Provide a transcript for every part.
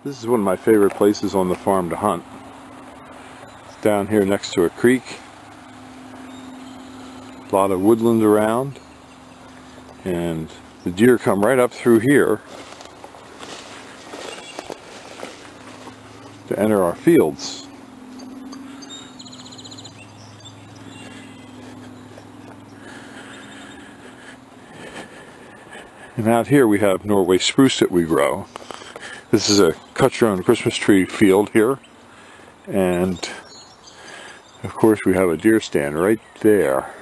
This is one of my favorite places on the farm to hunt. It's down here next to a creek. A lot of woodland around. And the deer come right up through here to enter our fields. And out here we have Norway spruce that we grow. This is a cut your own Christmas tree field here, and of course we have a deer stand right there.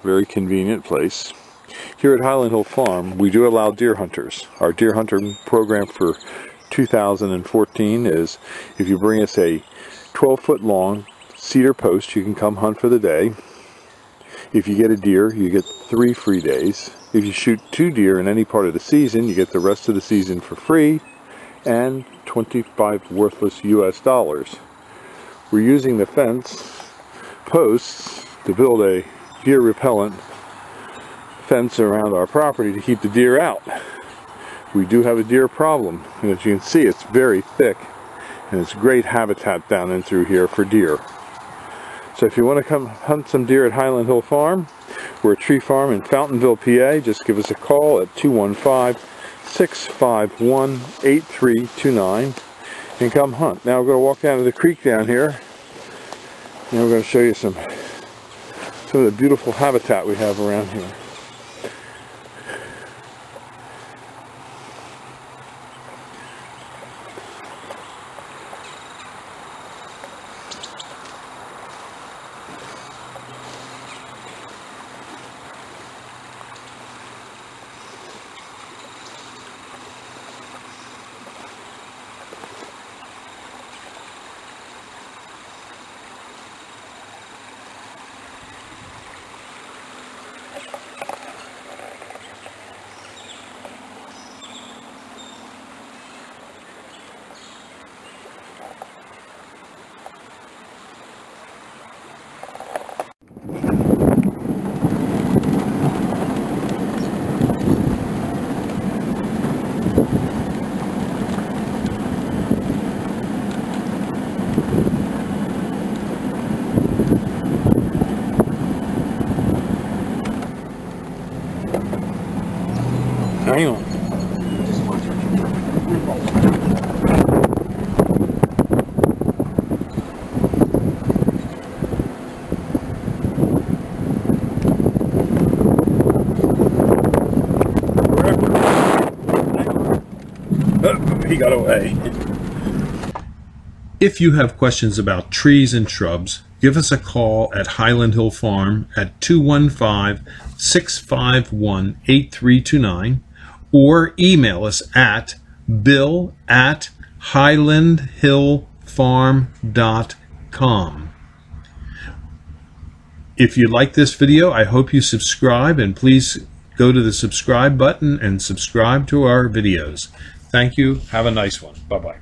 Very convenient place. Here at Highland Hill Farm we do allow deer hunters. Our deer hunter program for 2014 is if you bring us a 12-foot long cedar post, you can come hunt for the day. If you get a deer, you get 3 free days. If you shoot 2 deer in any part of the season, you get the rest of the season for free and 25 worthless US dollars. We're using the fence posts to build a deer repellent fence around our property to keep the deer out. We do have a deer problem, and as you can see, it's very thick and it's great habitat down in through here for deer. So if you want to come hunt some deer at Highland Hill Farm, we're a tree farm in Fountainville, PA. Just give us a call at 215-651-8329 and come hunt. Now we're going to walk down to the creek down here, and we're going to show you some of the beautiful habitat we have around here. Hang on. Oh, he got away. If you have questions about trees and shrubs, give us a call at Highland Hill Farm at 215-651-8329 or email us at bill@highlandhillfarm.com. If you like this video, I hope you subscribe, and please go to the subscribe button and subscribe to our videos. Thank you. Have a nice one. Bye-bye.